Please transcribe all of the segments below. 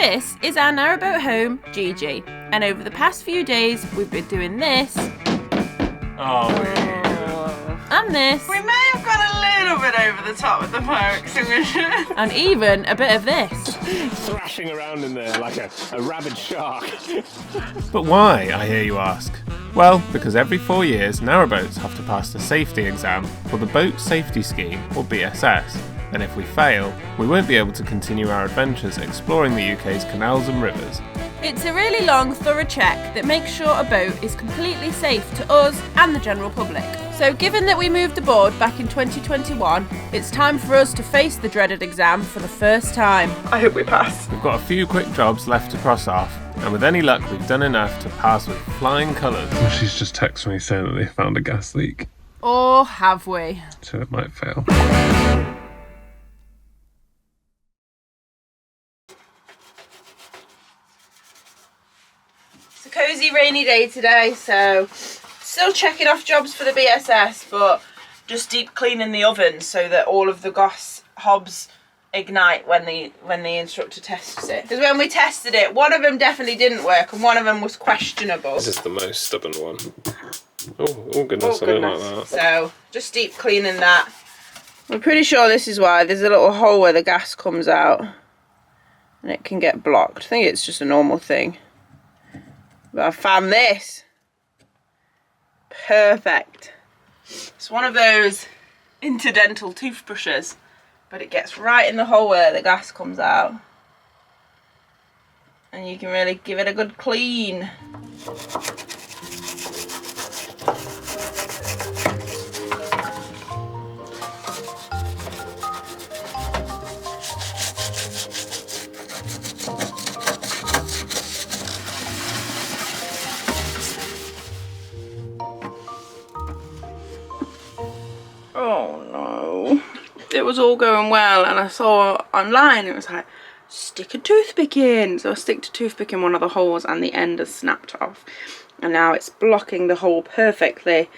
This is our narrowboat home, Gigi, and over the past few days we've been doing this. And this. We may have gone a little bit over the top with the fire extinguisher. And even a bit of this. Thrashing around in there like a rabid shark. But why, I hear you ask? Well, because every 4 years, narrowboats have to pass the safety exam for the Boat Safety Scheme, or BSS. And if we fail, we won't be able to continue our adventures exploring the UK's canals and rivers. It's a really long, thorough check that makes sure a boat is completely safe to us and the general public. So given that we moved aboard back in 2021, it's time for us to face the dreaded exam for the first time. I hope we pass. We've got a few quick jobs left to cross off, and with any luck we've done enough to pass with flying colours. She's just texted me saying that they found a gas leak. Or have we? So it might fail. It's a cosy rainy day today, so still checking off jobs for the BSS, but just deep cleaning the oven so that all of the gas hobs ignite when the instructor tests it. Because when we tested it, one of them definitely didn't work and one of them was questionable. This is the most stubborn one. Oh goodness, I don't like that. So just deep cleaning that. We're pretty sure this is why there's a little hole where the gas comes out and it can get blocked. I think it's just a normal thing. But I found this. Perfect. It's one of those interdental toothbrushes, but it gets right in the hole where the gas comes out. And you can really give it a good clean. Oh no. It was all going well and I saw online it was like, stick a toothpick in. So I stick a toothpick in one of the holes and the end has snapped off. And now it's blocking the hole perfectly.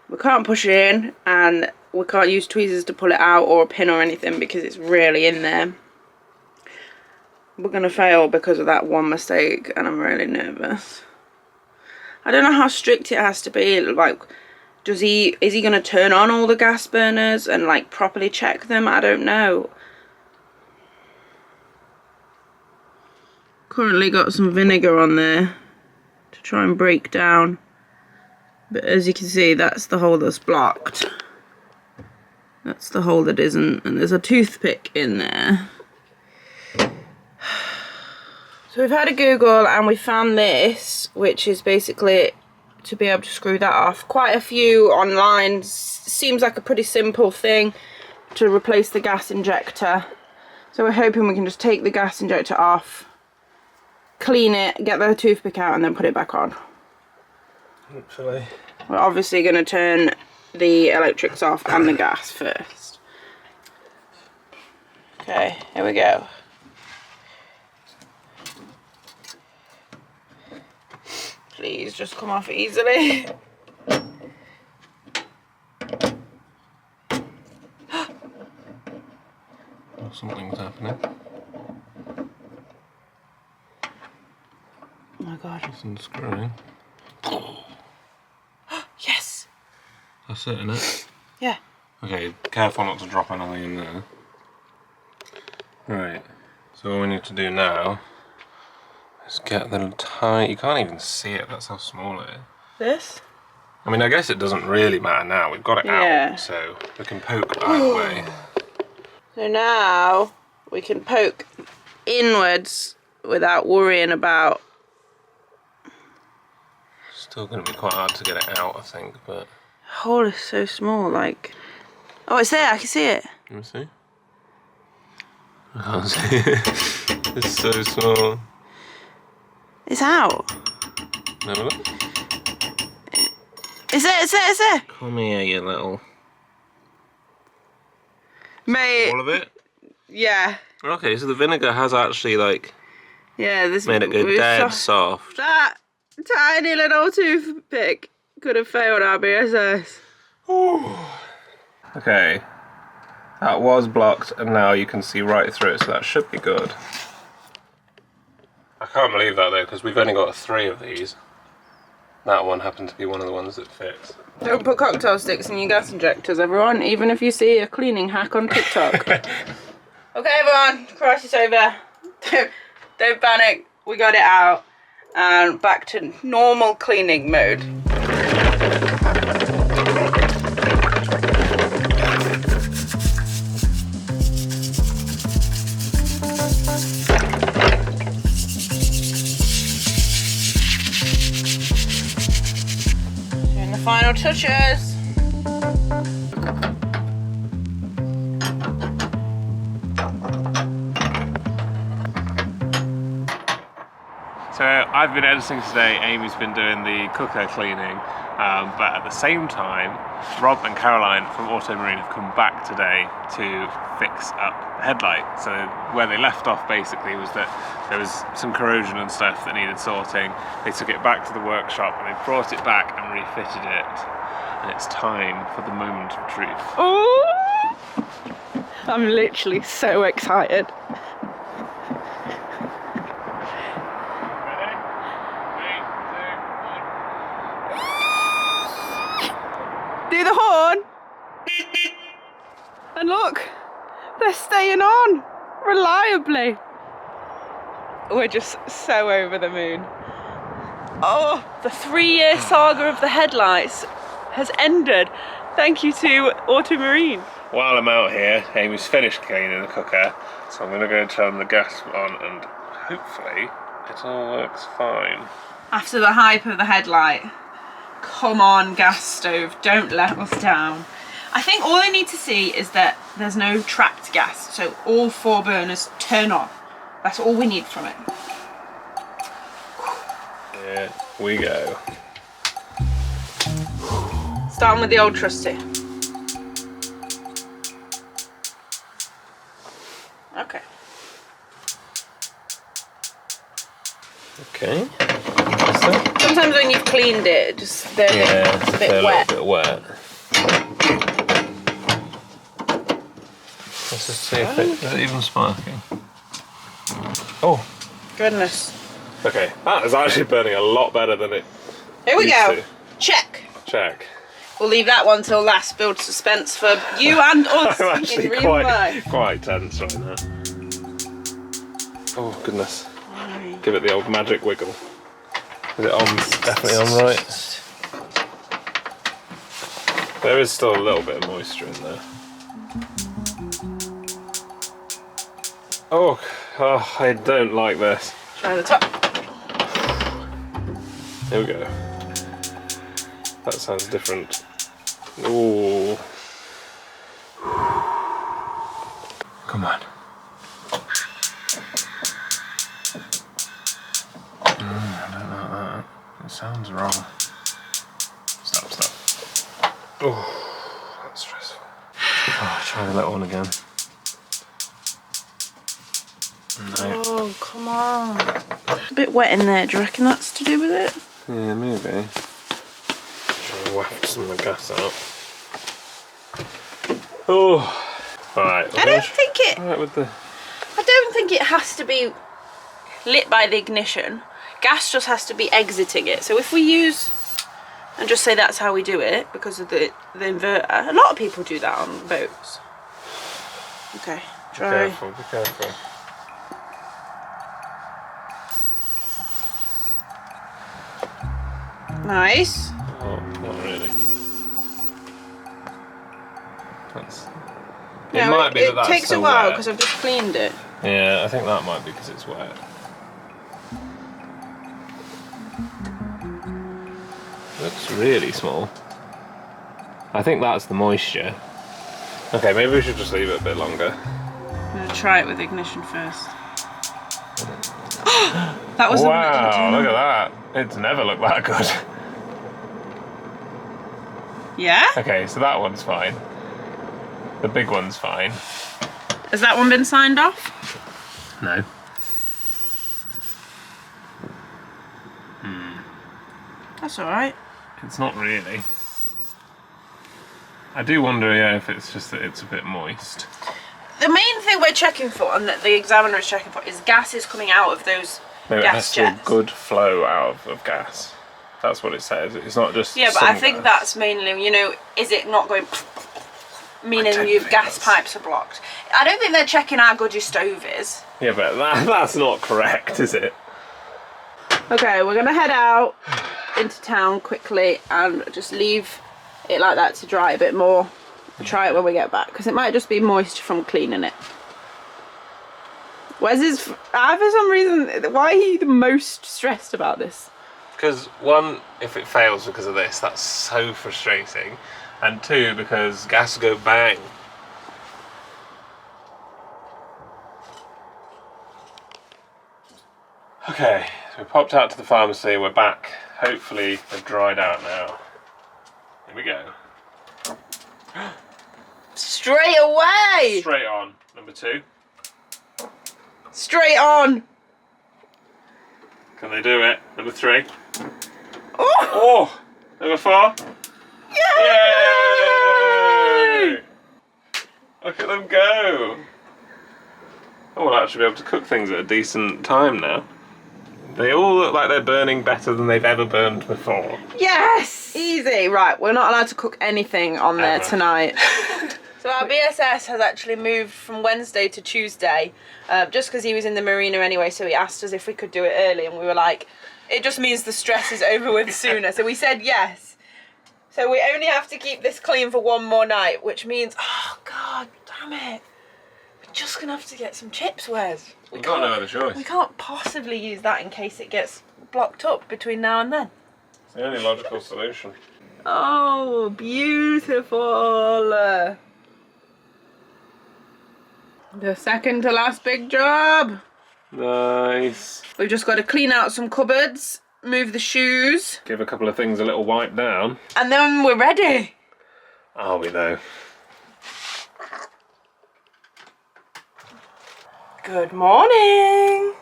We can't push it in and we can't use tweezers to pull it out or a pin or anything because it's really in there. We're gonna fail because of that one mistake and I'm really nervous. I don't know how strict it has to be, like, is he going to turn on all the gas burners and like properly check them? I don't know. Currently got some vinegar on there to try and break down. But as you can see, that's the hole that's blocked. That's the hole that isn't. And there's a toothpick in there. So we've had a Google and we found this, which is basically to be able to screw that off. Quite a few online. Seems like a pretty simple thing to replace the gas injector. So we're hoping we can just take the gas injector off, clean it, get the toothpick out and then put it back on. Hopefully. We're obviously going to turn the electrics off and the gas first. Okay, here we go. Please just come off easily. Oh, something's happening. Oh my god. It's unscrewing. Yes! That's it, isn't it? Yeah. Okay, careful not to drop anything in there. Right, so all we need to do now is get the tiny... You can't even see it, that's how small it is. This? I mean, I guess it doesn't really matter now. We've got it out, so we can poke either way. So now we can poke inwards without worrying about... Still going to be quite hard to get it out, I think, but... The hole is so small, like... Oh, it's there, I can see it. Let me see. I can't see it. It's so small. It's out. Have a look. It's there, it's there, it's there. Come here, you little... Mate. All of it? Yeah. Okay, so the vinegar has actually, like... Yeah, this made it go dead soft. That tiny little toothpick could have failed our BSS. Okay. That was blocked, and now you can see right through it, so that should be good. can't believe that though, because we've only got 3 of these. That one happened to be one of the ones that fits. Don't put cocktail sticks in your gas injectors, everyone, even if you see a cleaning hack on TikTok. Okay, everyone, crisis over. Don't panic, we got it out. And back to normal cleaning mode. Doing the final touches. So I've been editing today, Amy's been doing the cooker cleaning, but at the same time, Rob and Caroline from Automarine have come back today to fix up the headlight. So where they left off basically was that there was some corrosion and stuff that needed sorting. They took it back to the workshop and they brought it back and refitted it. And it's time for the moment of truth. Oh! I'm literally so excited. Do the horn. And look, they're staying on reliably. We're just so over the moon. Oh, the 3-year saga of the headlights has ended. Thank you to Automarine. While I'm out here, Amy's finished cleaning the cooker, so I'm going to go turn the gas on and hopefully it all works fine. After the hype of the headlight, come on gas stove, don't let us down. I think all I need to see is that there's no trapped gas, so all 4 burners turn on. That's all we need from it. Here we go. Starting with the old trusty. Okay. Okay. Sometimes when you've cleaned it, just it's a bit wet. A bit wet. Let's just see if it's even sparking. Oh. Goodness. Okay, that is actually burning a lot better than it Here we used go. to. Check. Check. We'll leave that one till last. Build suspense for you and us I'm in actually real life. quite tense right now. Oh goodness. Give it the old magic wiggle. Is it on? Definitely on right. There is still a little bit of moisture in there. Oh, I don't like this. Try the top. Here we go. That sounds different. Ooh. Come on. I don't like that. It sounds wrong. Stop. Oh, that's stressful. Oh, try the little one again. No. Oh, come on. It's a bit wet in there. Do you reckon that's to do with it? Yeah, maybe. Try and waft some of the gas out. Oh. Alright. I don't think it. Alright with the. I don't think it has to be lit by the ignition. Gas just has to be exiting it. So if we use and just say that's how we do it because of the inverter. A lot of people do that on boats. Okay, try. Be careful. Nice. Oh, not really. It No, might be it that's takes a still while wet. because I've just cleaned it. Yeah, I think that might be because it's wet. Looks really small. I think that's the moisture. Okay, maybe we should just leave it a bit longer. I'm going to try it with ignition first. That was wow, look at that. It's never looked that good. Yeah? Okay, so that one's fine. The big one's fine. Has that one been signed off? No. That's alright. It's not really. I do wonder, yeah, if it's just that it's a bit moist. The main thing we're checking for, and that the examiner is checking for, is gases coming out of those No, it gas has to be a jets. good flow out of gas. That's what it says. It's not just. Yeah, but some I think gas. that's mainly, you know, is it not going, meaning don't your think gas that's- pipes are blocked. I don't think they're checking how good your stove is. Yeah, but that's not correct, is it? Okay, we're gonna head out into town quickly and just leave it like that to dry a bit more. Try it when we get back, because it might just be moisture from cleaning it. Wes is, for some reason, why are you the most stressed about this? Because one, if it fails because of this, that's so frustrating. And two, because gas go bang. Okay, so we popped out to the pharmacy, we're back. Hopefully they've dried out now. Here we go. Straight away! Straight on, number 2. Straight on! Can they do it? Number 3. Oh! Oh! Number 4. Yay! Look at them go! Oh, we'll actually be able to cook things at a decent time now. They all look like they're burning better than they've ever burned before. Yes! Easy. Right, we're not allowed to cook anything on there Ever. tonight. So our BSS has actually moved from Wednesday to Tuesday, just because he was in the marina anyway, so he asked us if we could do it early, and we were like, it just means the stress is over with sooner. So we said yes. So we only have to keep this clean for one more night, which means, oh God, damn it. We're just going to have to get some chips, Wes. We've got no other We choice. can't possibly use that in case it gets blocked up between now and then. It's the only logical solution. Oh, beautiful. The second to last big job. Nice. We've just got to clean out some cupboards, move the shoes, Give a couple of things a little wipe down. and then we're ready. Are we though? Good morning.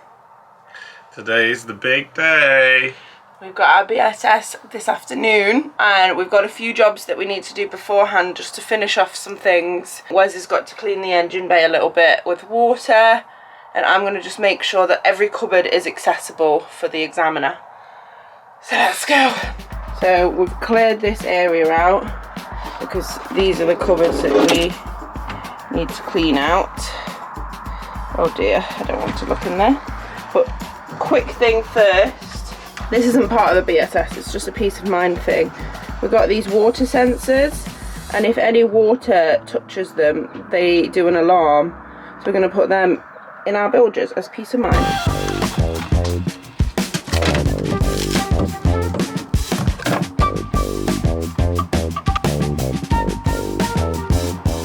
Today's the big day. We've got our BSS this afternoon, and we've got a few jobs that we need to do beforehand just to finish off some things. Wes has got to clean the engine bay a little bit with water, and I'm going to just make sure that every cupboard is accessible for the examiner. So let's go. So we've cleared this area out because these are the cupboards that we need to clean out. Oh dear, I don't want to look in there. But quick thing first. This isn't part of the BSS, it's just a peace of mind thing. We've got these water sensors, and if any water touches them, they do an alarm. So we're going to put them in our bilges as peace of mind.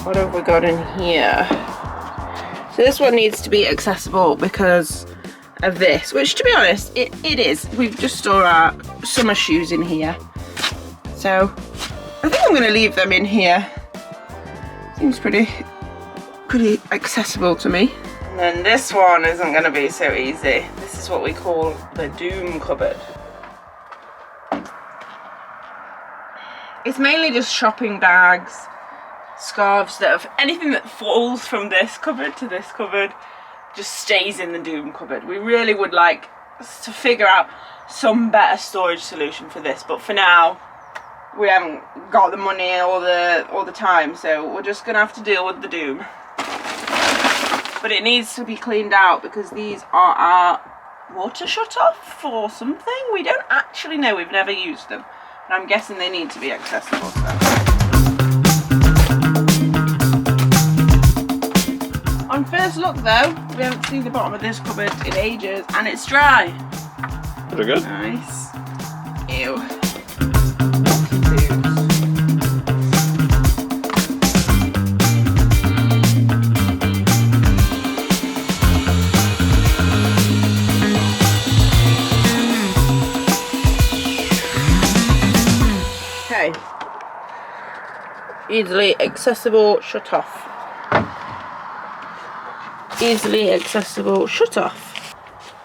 What have we got in here? So this one needs to be accessible because of this, which to be honest, it is. We've just stored our summer shoes in here. So I think I'm going to leave them in here. Seems pretty accessible to me. And then this one isn't going to be so easy. This is what we call the doom cupboard. It's mainly just shopping bags, scarves that have, anything that falls from this cupboard to this cupboard just stays in the doom cupboard. We really would like to figure out some better storage solution for this, but for now we haven't got the money or the time, so we're just gonna have to deal with the doom. But it needs to be cleaned out because these are our water shut off or something. We don't actually know, we've never used them, but I'm guessing they need to be accessible. So. On first look though, we haven't seen the bottom of this cupboard in ages, and it's dry. Pretty good. Nice. Ew. Okay. Easily accessible, shut off. Easily accessible shut off.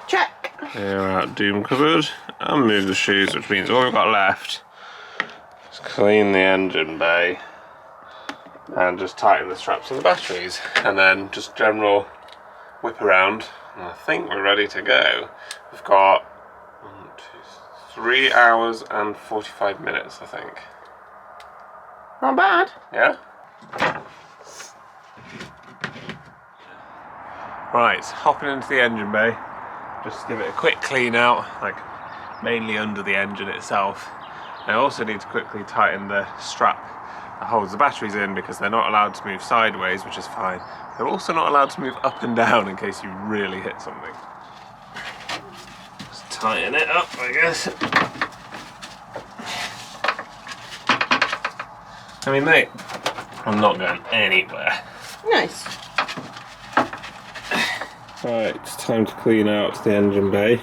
Check. Here our doom cupboard. And move the shoes, which means all we've got left is clean the engine bay and just tighten the straps on the batteries, and then just general whip around And I think we're ready to go. We've got 3 hours and 45 minutes, I think. Not bad. Yeah? Right, hopping into the engine bay. Just give it a quick clean out, like mainly under the engine itself. I also need to quickly tighten the strap that holds the batteries in because they're not allowed to move sideways, which is fine. They're also not allowed to move up and down in case you really hit something. Just tighten it up, I guess. I mean, mate, I'm not going anywhere. Nice. Right, it's time to clean out the engine bay.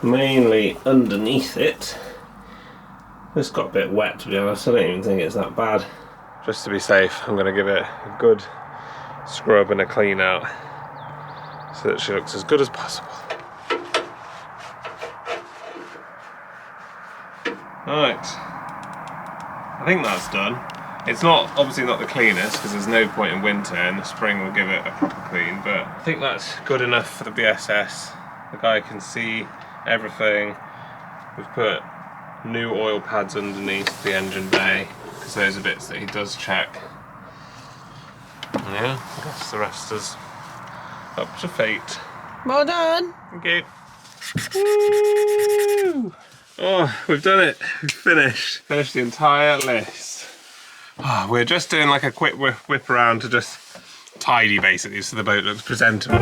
Mainly underneath it. This got a bit wet, to be honest. I don't even think it's that bad. Just to be safe, I'm going to give it a good scrub and a clean out so that she looks as good as possible. Right, I think that's done. It's not obviously not the cleanest because there's no point in winter, and the spring will give it a proper clean, but I think that's good enough for the BSS. The guy can see everything. We've put new oil pads underneath the engine bay because those are bits that he does check. Yeah, I guess the rest is up to fate. Well done. Thank you. Woo! Oh, we've done it. We've finished. Finished the entire list. Oh, we're just doing like a quick whip around to just tidy basically so the boat looks presentable.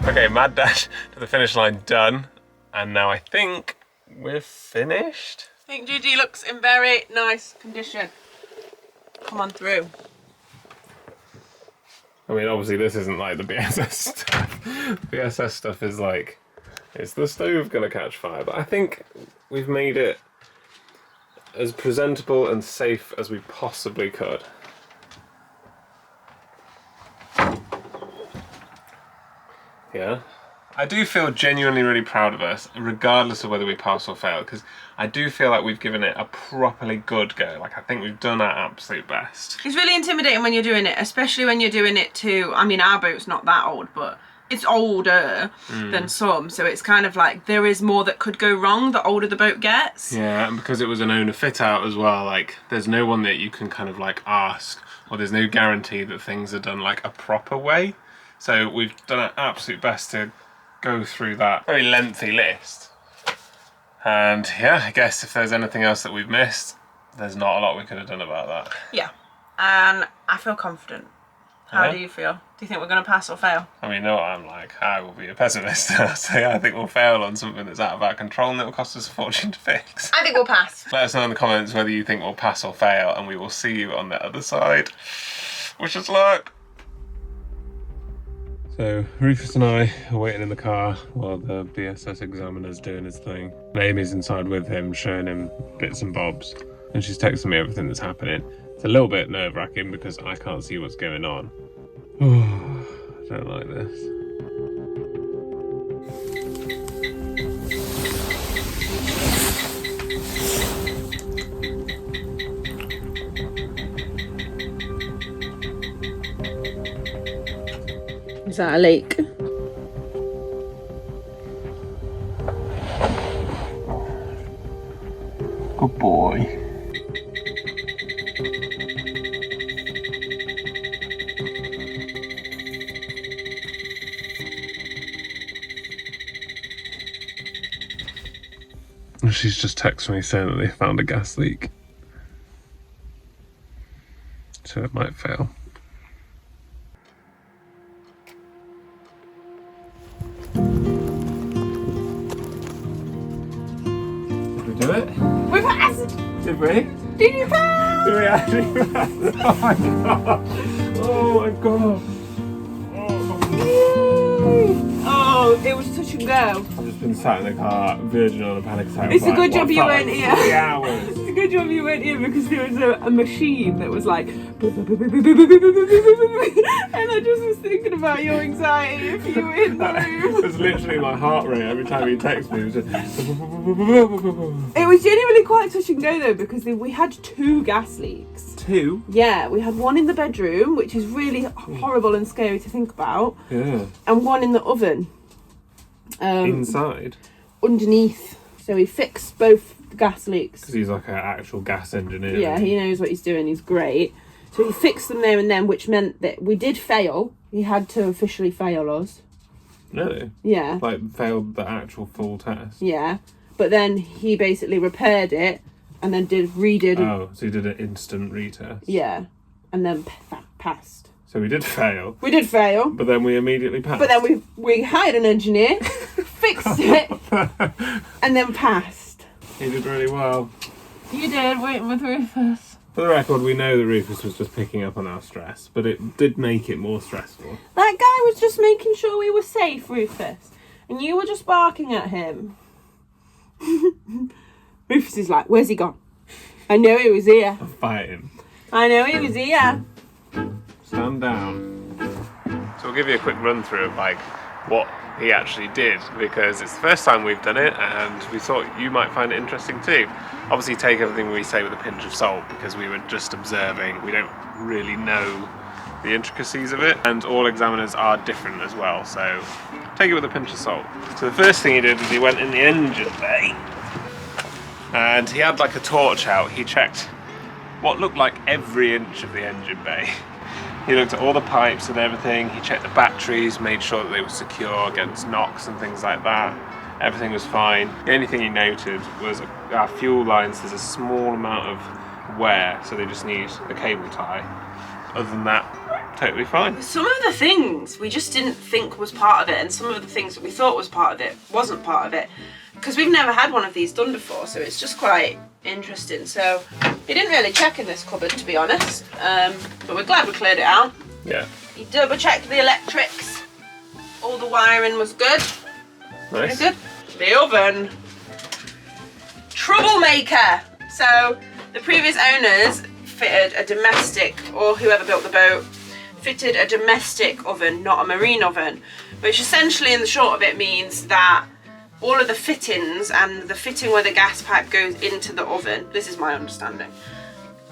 Okay, mad dash to the finish line done, and now I think we're finished. I think Gigi looks in very nice condition. Come on through. I mean, obviously this isn't like the BSS stuff. BSS stuff is like, is the stove gonna catch fire? But I think we've made it as presentable and safe as we possibly could. Yeah. I do feel genuinely really proud of us, regardless of whether we pass or fail, because I do feel like we've given it a properly good go. Like, I think we've done our absolute best. It's really intimidating when you're doing it, especially when you're doing it to, I mean, our boat's not that old, but it's older than some, so it's kind of like there is more that could go wrong the older the boat gets. Yeah, and because it was an owner fit out as well, like, there's no one that you can kind of like ask, or there's no guarantee that things are done like a proper way. So we've done our absolute best to go through that very lengthy list. And yeah, I guess if there's anything else that we've missed, there's not a lot we could have done about that. Yeah, and I feel confident. How do you feel? Do you think we're going to pass or fail? I mean, no, I'm like, I will be a pessimist. So yeah, I think we'll fail on something that's out of our control and it will cost us a fortune to fix. I think we'll pass. Let us know in the comments whether you think we'll pass or fail, and we will see you on the other side. Wish us luck. So Rufus and I are waiting in the car while the BSS examiner's doing his thing. And Amy's inside with him, showing him bits and bobs. And she's texting me everything that's happening. It's a little bit nerve-wracking because I can't see what's going on. Oh, I don't like this. Is that a leak? Good boy. She's just texted me saying that they found a gas leak. So it might fail. Did we do it? We passed! Did we? Did you pass? Did we actually pass? Oh my god! Oh my god! Oh, it was touch and go. I've just been sat in the car, virgin on a panic attack. It's a good job you weren't here. 3 hours. good job you went in, because there was a machine that was like, and I just was thinking about your anxiety if you were in the room. It was literally my heart rate every time you text me. It was just... It was genuinely quite touch and go though, because we had 2 gas leaks. 2? Yeah, we had one in the bedroom, which is really horrible and scary to think about. Yeah. And one in the oven. Inside? Underneath. So he fixed both the gas leaks. Because he's like an actual gas engineer. Yeah, he knows what he's doing. He's great. So he fixed them there and then, which meant that we did fail. He had to officially fail us. Really? Yeah. Like, failed the actual full test? Yeah. But then he basically repaired it and then redid. Oh, so he did an instant retest? Yeah. And then passed. So we did fail. We did fail. But then we immediately passed. But then we hired an engineer, fixed it, and then passed. He did really well. You did, waiting with Rufus. For the record, we know that Rufus was just picking up on our stress, but it did make it more stressful. That guy was just making sure we were safe, Rufus. And you were just barking at him. Rufus is like, where's he gone? I know he was here. Fight him. I know he was here. Stand down. So we'll give you a quick run through of like what he actually did, because it's the first time we've done it and we thought you might find it interesting too. Obviously take everything we say with a pinch of salt, because we were just observing. We don't really know the intricacies of it, and all examiners are different as well, so take it with a pinch of salt. So the first thing he did was he went in the engine bay and he had like a torch out. He checked what looked like every inch of the engine bay. He looked at all the pipes and everything. He checked the batteries, made sure that they were secure against knocks and things like that. Everything was fine. The only thing he noted was our fuel lines, there's a small amount of wear, so they just need a cable tie. Other than that, totally fine. Some of the things we just didn't think was part of it, and some of the things that we thought was part of it wasn't part of it, because we've never had one of these done before, so it's just quite interesting. So he didn't really check in this cupboard, to be honest, but we're glad we cleared it out. Yeah. He double checked the electrics, all the wiring was good. Nice. Very good. The oven, troublemaker. So the previous owners fitted a domestic, or whoever built the boat fitted a domestic oven, not a marine oven, which essentially in the short of it means that all of the fittings and the fitting where the gas pipe goes into the oven, this is my understanding,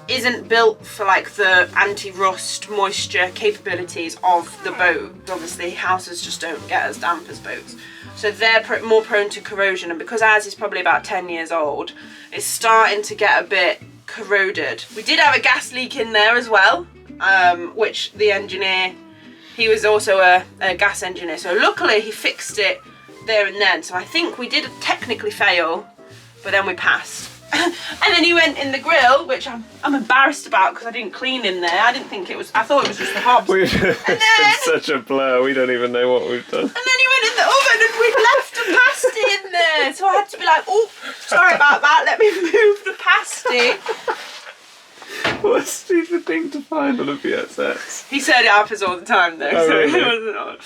isn't built for like the anti-rust moisture capabilities of the boat. Obviously houses just don't get as damp as boats, so they're more prone to corrosion, and because ours is probably about 10 years old, it's starting to get a bit corroded. We did have a gas leak in there as well, which the engineer, he was also a gas engineer, so luckily he fixed it there and then. So I think we did technically fail, but then we passed. And then he went in the grill, which I'm embarrassed about because I didn't clean in there. I didn't think it was, I thought it was just the hobs. It's been such a blur, we don't even know what we've done. And then he went in the oven and we'd left a pasty in there. So I had to be like, oh, sorry about that, let me move the pasty. What a stupid thing to find on a VSX. He said it happens all the time though, Oh, so really? it wasn't odd.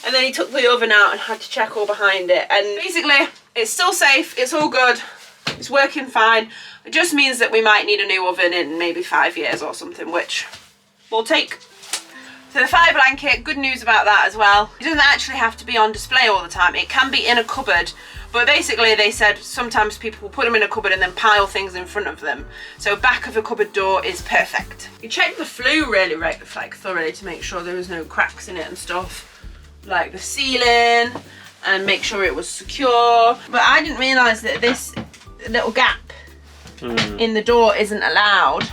And then he took the oven out and had to check all behind it. And basically, it's still safe, it's all good, it's working fine. It just means that we might need a new oven in maybe 5 years or something, which we'll take. So the fire blanket, good news about that as well. It doesn't actually have to be on display all the time. It can be in a cupboard, but basically they said sometimes people will put them in a cupboard and then pile things in front of them. So back of a cupboard door is perfect. You check the flue really thoroughly to make sure there was no cracks in it and stuff, like the ceiling, and make sure it was secure. But I didn't realise that this little gap in the door isn't allowed.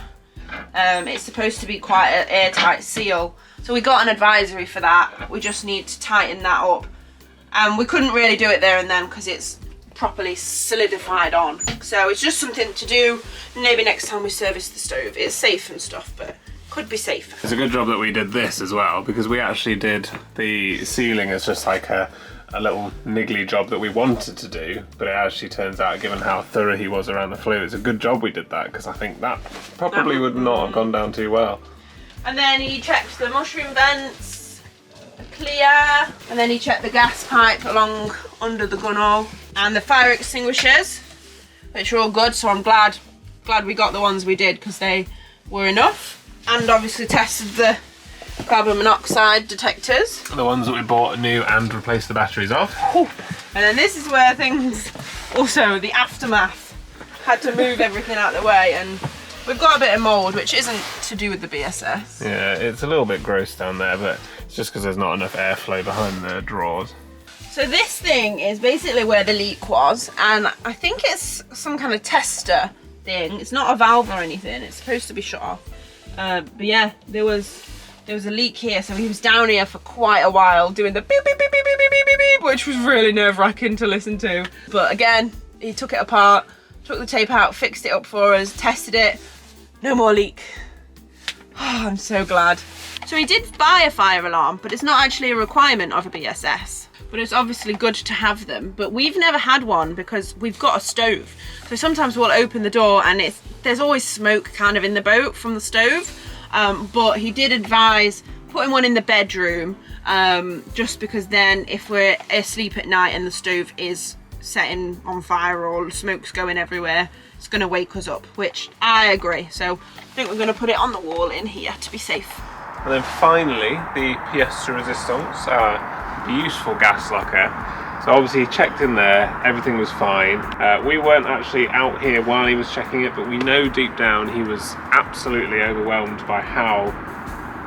It's supposed to be quite an airtight seal. So we got an advisory for that. We just need to tighten that up. And we couldn't really do it there and then because it's properly solidified on. So it's just something to do maybe next time we service the stove. It's safe and stuff, but could be safer. It's a good job that we did this as well, because we actually did the ceiling as just like a little niggly job that we wanted to do, but it actually turns out, given how thorough he was around the flue, it's a good job we did that, because I think that probably would not have gone down too well. And then he checked the mushroom vents, clear, and then he checked the gas pipe along under the gunnel and the fire extinguishers, which are all good, so I'm glad glad we got the ones we did because they were enough. And obviously tested the carbon monoxide detectors. The ones that we bought new and replaced the batteries of. Ooh. And then this is where things, also the aftermath, had to move everything out of the way, and we've got a bit of mould, which isn't to do with the BSS. Yeah, it's a little bit gross down there, but it's just because there's not enough airflow behind the drawers. So this thing is basically where the leak was, and I think it's some kind of tester thing. It's not a valve or anything, it's supposed to be shut off. But yeah, there was a leak here, so he was down here for quite a while doing the beep beep beep beep beep beep beep beep, which was really nerve-wracking to listen to. But again, he took it apart, took the tape out, fixed it up for us, tested it, no more leak. Oh, I'm so glad. So he did buy a fire alarm, but it's not actually a requirement of a BSS. But it's obviously good to have them. But we've never had one because we've got a stove. So sometimes we'll open the door and there's always smoke kind of in the boat from the stove. But he did advise putting one in the bedroom, just because then if we're asleep at night and the stove is setting on fire or smoke's going everywhere, it's going to wake us up, which I agree. So I think we're going to put it on the wall in here to be safe. And then finally, the pièce de résistance, our useful gas locker. So obviously he checked in there, everything was fine. We weren't actually out here while he was checking it, but we know deep down he was absolutely overwhelmed by how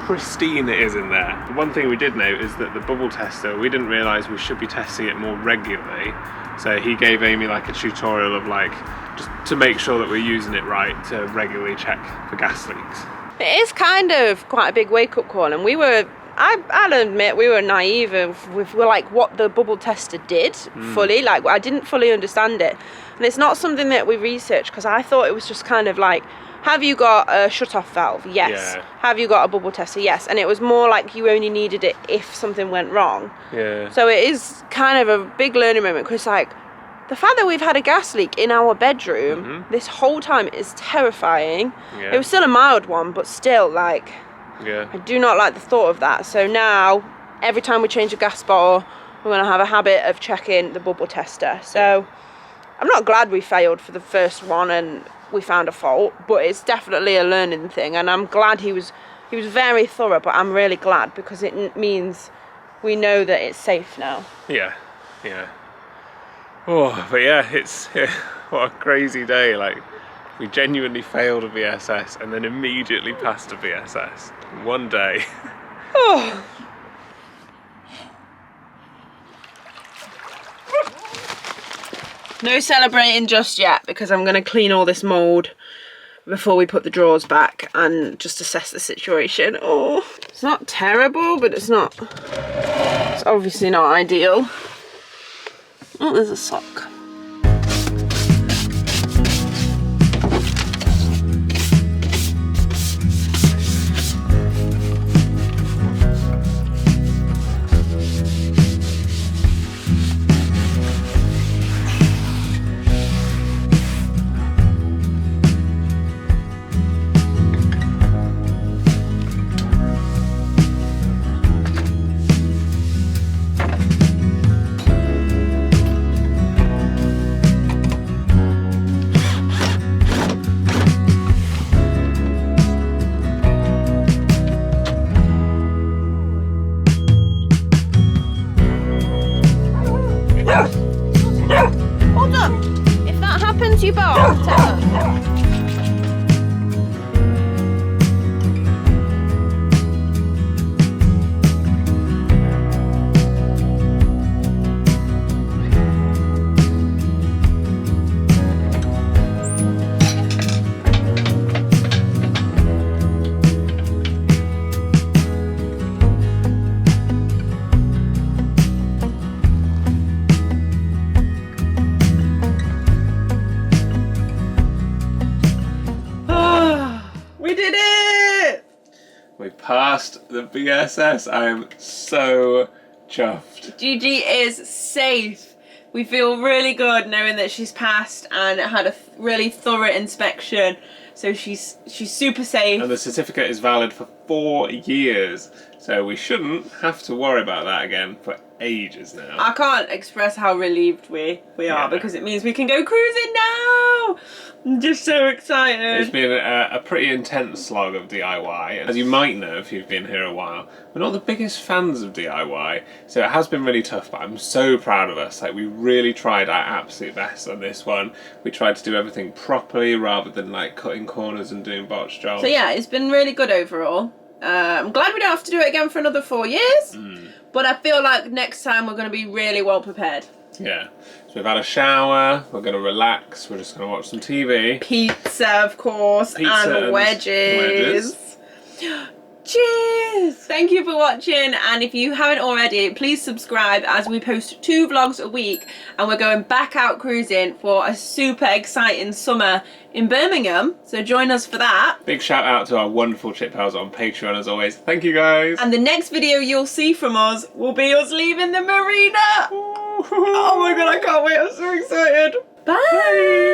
pristine it is in there. One thing we did note is that the bubble tester, we didn't realise we should be testing it more regularly. So he gave Amy like a tutorial of like, just to make sure that we're using it right, to regularly check for gas leaks. It is kind of quite a big wake-up call, and I'll admit we were naive with like what the bubble tester did fully. Like, I didn't fully understand it, and it's not something that we researched because I thought it was just kind of like, have you got a shut-off valve? Yes. Yeah. Have you got a bubble tester? Yes. And it was more like you only needed it if something went wrong. Yeah. So it is kind of a big learning moment because like the fact that we've had a gas leak in our bedroom this whole time is terrifying. Yeah. It was still a mild one, but still, like, yeah, I do not like the thought of that. So now, every time we change a gas bottle, we're going to have a habit of checking the bubble tester. So I'm not glad we failed for the first one and we found a fault, but it's definitely a learning thing. And I'm glad he was very thorough, but I'm really glad because it means we know that it's safe now. Yeah, yeah. Oh, but yeah, what a crazy day. Like, we genuinely failed a BSS and then immediately passed a BSS. One day. Oh. No celebrating just yet because I'm going to clean all this mould before we put the drawers back and just assess the situation. Oh, it's not terrible, but it's obviously not ideal. Oh, there's a sock. Hold on. If that happens, you bark. Tell her. We passed the BSS. I am so chuffed. Gigi is safe. We feel really good knowing that she's passed and had a really thorough inspection. So she's super safe. And the certificate is valid for 4 years. So we shouldn't have to worry about that again for ages now. I can't express how relieved we are, because it means we can go cruising now. I'm just so excited. It's been a pretty intense slog of DIY. As you might know if you've been here a while, we're not the biggest fans of DIY, so it has been really tough, but I'm so proud of us. Like, we really tried our absolute best on this one. We tried to do everything properly rather than like cutting corners and doing botched jobs. So yeah, it's been really good overall. I'm glad we don't have to do it again for another 4 years, but I feel like next time we're going to be really well prepared. Yeah. So we've had a shower, we're going to relax, we're just going to watch some TV. Pizza, of course, and wedges. Cheers! Thank you for watching, and if you haven't already, please subscribe, as we post 2 vlogs a week, and we're going back out cruising for a super exciting summer in Birmingham, so join us for that. Big shout out to our wonderful chip pals on Patreon as always. Thank you guys. And the next video you'll see from us will be us leaving the marina. Oh my god, I can't wait, I'm so excited. Bye!